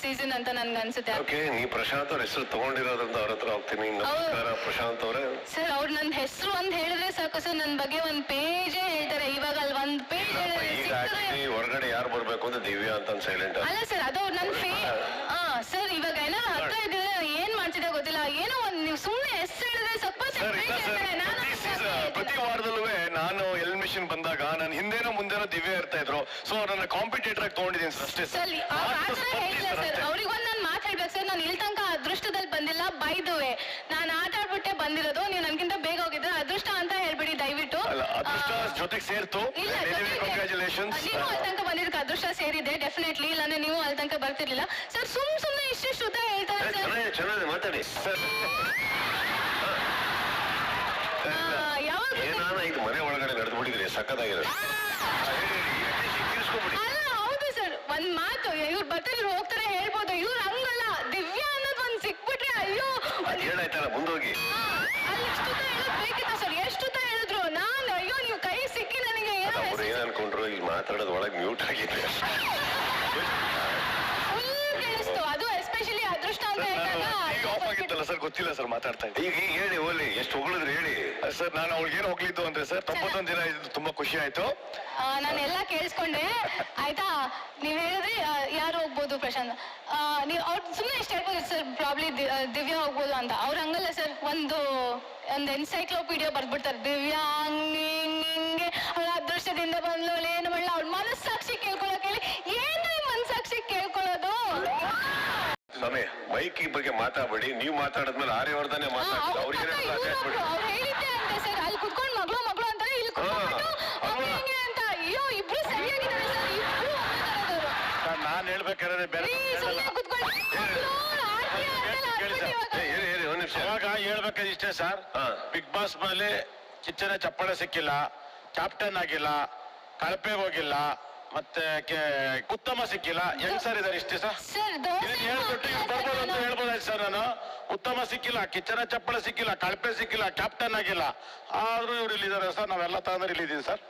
Season ಅಂತ ನನ್ಗೆ ಅನ್ಸುತ್ತೆ. ಓಕೆ, ನೀ ಪ್ರಶಾಂತ್ ಅವ್ರ ಹೆಸರು ತಗೊಂಡಿರೋದ್ರಿಂದ ಅವ್ರ ಹತ್ರ ಹೋಗ್ತೀನಿ. ನಮಸ್ಕಾರ ಪ್ರಶಾಂತ್ ಅವರೇ. ಸರ್ ಅವ್ರು ನನ್ನ ಹೆಸರು ಒಂದ್ ಹೇಳಿದ್ರೆ ಸಾಕು ಸರ್, ನನ್ನ ಬಗ್ಗೆ ಒಂದ್ ಪೇಜೇ ಹೇಳ್ತಾರೆ. ಇವಾಗ ಅಲ್ಲಿ ಒಂದ್ ಪೇಜ್ ಹೊರಗಡೆ ಯಾರು ಬರ್ಬೇಕು ಅಂದ್ರೆ ದಿವ್ಯಾ ಅಂತ ಸೈಲೆಂಟ್ ಅಲ್ಲ ಸರ್, ಅದು ನನ್ನ ಸರ್ ಇವಾಗ ಏನೋ ಹತ್ರ ಇದ್ರೆ ಏನ್ ಮಾಡ್ತಿದೆ ಗೊತ್ತಿಲ್ಲ, ಏನೋ ಒಂದ್ ನೀವು ಸುಮ್ನೆ ಹೆಸರು ಹೇಳಿದ್ರೆ ಸ್ವಲ್ಪ ಪ್ರತಿ ವಾರದಲ್ಲೂ ನಾನು ಎಲಿಮಿನೇಷನ್ ಬಂದಾಗ ನಾನು ಹಿಂದೇನೋ ಮುಂದೆನೋ ದಿವ್ಯಾ ಇರ್ತಾ ಇದ್ರು. ಸೊ ನನ್ನ ಕಾಂಪಿಟೇಟರ್ ಆಗಿ ತಗೊಂಡಿದ್ದೀನಿ ಅಷ್ಟೇ ಸರ್. ಅವ್ರಿಗೊಂದು ನಾನು ಮಾತಾಡ್ಬೇಕು ಸರ್, ನಾನು ಇಲ್ಲಿ ತನಕ ಅದೃಷ್ಟದಲ್ಲಿ ಬಂದಿಲ್ಲ. ಬೈ ದ ವೇ ನಾನು ಆಟ ಆಡ್ಬಿಟ್ಟೆ ಬಂದಿರೋದು. ನೀವು ನನ್ಗಿಂತ ಬೇಗ ಹೋಗಿದ್ರೆ ಅದೃಷ್ಟ ಅಂತ ಹೇಳ್ಬಿಡಿ ದಯವಿಟ್ಟು. ಅದೃಷ್ಟ ಜೊತೆಗೆ ಸೇರ್ತು. ಕಂಗ್ರಾಚುಲೇಷನ್ಸ್. ನೀವು ಅಲ್ಲಿ ತನಕ ಬಂದಿದ್ದಕ್ಕೆ ಅದೃಷ್ಟ ಸೇರಿದೆ ಡೆಫಿನೆಟ್ಲಿ, ಇಲ್ಲಾಂದ್ರೆ ನೀವು ಅಲ್ಲಿ ತನಕ ಬರ್ತಿರ್ಲಿಲ್ಲ ಸರ್. ಸುಮ್ನೆ ಇಷ್ಟಿಷ್ಟು ಉದ್ದ ಹೇಳ್ತಾರೆ ಸರ್. ಚೆನ್ನಾಗಿ ಮಾತಾಡಿ ಸರ್. ಏನಾನ ಇದು ಮನೆ ಒಳಗಡೆ ನಡೆದು ಬಿಟ್ಟಿದ್ರಿ, ಸಕ್ಕತ್ತಾಗಿರೋದು. ಅಲ್ಲ ಹೌದು ಸರ್, ಒಂದ್ ಮಾತು ಇವ್ರು ಬರ್ತಾರೆ ಇವ್ರು ಹೋಗ್ತಾರೆ ಹೇಳ್ಬೋದು, ಇವ್ರು ಹಂಗಲ್ಲ. ದಿವ್ಯಾ ಅನ್ನೋದು ಒಂದ್ ಸಿಕ್ಬಿಟ್ರೆ ಅಯ್ಯೋ ಹೇಳಾಯ್ತಲ್ಲ ಮುಂದೋಗಿ. ಅಲ್ಲಿ ಎಷ್ಟು ಬೇಕಿತ್ತು ಸರ್, ಎಷ್ಟು ಹೇಳಿದ್ರು ನಾನು ಅಯ್ಯೋ ನೀವು ಕೈ ಸಿಕ್ಕಿ ನನಗೆ ಏನ್ ಅನ್ಕೊಂಡ್ರು, ಇಲ್ಲಿ ಮಾತಾಡೋದು ಒಳಗೆ ಮ್ಯೂಟ್ ಆಗಿದೆ. ಕೇಳಿಸ್ತು, ಅದು ಎಸ್ಪೆಷಲಿ ಅದೃಷ್ಟ ಅಂತ ಆಫ್ ಆಗಿತ್ತಲ್ಲ ಸರ್, ಗೊತ್ತಿಲ್ಲ ಸರ್ ಮಾತಾಡ್ತಾ ಇದ್ದೆ. ಈಗ ಹೇಳಿ ಓಲಿ, ಎಷ್ಟು ಹೊಗಳಿದ್ರು ಹೇಳಿ ಸರ್. ನಾನು ಅವ್ಳಿಗೆ ಏನು ಹೋಗ್ಲಿದ್ದು ಅಂದ್ರೆ ಸರ್ 91 ದಿನ ಇದು ತುಂಬಾ ಖುಷಿ ಆಯ್ತು. ನಾನೆಲ್ಲ ಕೇಳಿಸ್ಕೊಂಡೆ ಆಯ್ತಾ. ನೀವ್ ಹೇಳಿದ್ರಿ ಯಾರು ಹೋಗ್ಬೋದು ಪ್ರಶಾಂತ್, ನೀವು ಅವ್ರು ಸುಮ್ಮನೆ ಎಷ್ಟು ಹೇಳ್ಬೋದು ಸರ್, ಪ್ರಾಬ್ಲಿ ದಿವ್ಯಾ ಹೋಗ್ಬೋದು ಅಂತ. ಅವ್ರು ಹಂಗಲ್ಲ ಸರ್, ಒಂದು ಎನ್ಸೈಕ್ಲೋಪೀಡಿಯಾ ಬರ್ಬಿಡ್ತಾರೆ. ದಿವ್ಯಾ ಹಿಂಗೆ ಅವ್ರ ಅದೃಷ್ಟದಿಂದ ಬಂದ್ಲು, ಏನು ಮಾಡಲ್ಲ, ಅವ್ಳ ಮನಸ್ಸಾಕ್ಷಿ ಕೇಳ್ಕೊಳಕ್ ಹೇಳಿ ಏನ್ರಿ ಮನಸ್ಸಾಕ್ಷಿ ಕೇಳ್ಕೊಳ್ಳೋದು. ಸ್ವಾಮಿ ಮೈಕ್ ಈ ಬಗ್ಗೆ ಮಾತಾಡ್ಬೇಡಿ, ನೀವು ಮಾತಾಡಿದ್ಮೇಲೆ ಆರ್ಯವರ್ಧನೆ ಮಾತಾಡ್ತಾರೆ. ಅವ್ರು ಹೇಳಿದ್ದೆ ಅಂತ ಸರ್, ಅಲ್ಲಿ ಕುತ್ಕೊಂಡು ಮಗಳು ಮಗಳು ಅಂತಾರೆ, ಇಲ್ಲಿ ಹೆಂಗೆ ಅಂತ. ಅಯ್ಯೋ ಇಬ್ರು ಸರಿಯಾಗಿದ್ದಾರೆ ಸರ್, ಇಬ್ರು ನಾನ್ ಹೇಳ್ಬೇಕಾದ್ರೆ ಬೇರೆ ಇವಾಗ ಹೇಳ್ಬೇಕಾದ್ರೆ ಇಷ್ಟೇ ಸರ್. ಬಿಗ್ ಬಾಸ್ ಮೇಲೆ ಕಿಚ್ಚನ ಚಪ್ಪಳೆ ಸಿಕ್ಕಿಲ್ಲ, ಕ್ಯಾಪ್ಟನ್ ಆಗಿಲ್ಲ, ಕಳಪೆಗೆ ಹೋಗಿಲ್ಲ, ಮತ್ತೆ ಉತ್ತಮ ಸಿಕ್ಕಿಲ್ಲ. ಹೆಂಗ್ ಸರ್ ಇದಾರೆ ಇಷ್ಟೇ ಸರ್. ಹೇಳ್ಬಿಟ್ಟು ಇವ್ರು ಬರ್ಬೋದು ಅಂತ ಹೇಳ್ಬೋದಾಯ್ತು ಸರ್. ನಾನು ಉತ್ತಮ ಸಿಕ್ಕಿಲ್ಲ, ಕಿಚ್ಚನ ಚಪ್ಪಳೆ ಸಿಕ್ಕಿಲ್ಲ, ಕಳಪೆ ಸಿಕ್ಕಿಲ್ಲ, ಕ್ಯಾಪ್ಟನ್ ಆಗಿಲ್ಲ, ಆದ್ರೂ ಇವ್ರು ಇಲ್ಲಿದ್ದಾರೆ ಸರ್. ನಾವೆಲ್ಲ ತಗೊಂಡ್ರೆ ಇಲ್ಲಿದ್ದೀವಿ ಸರ್.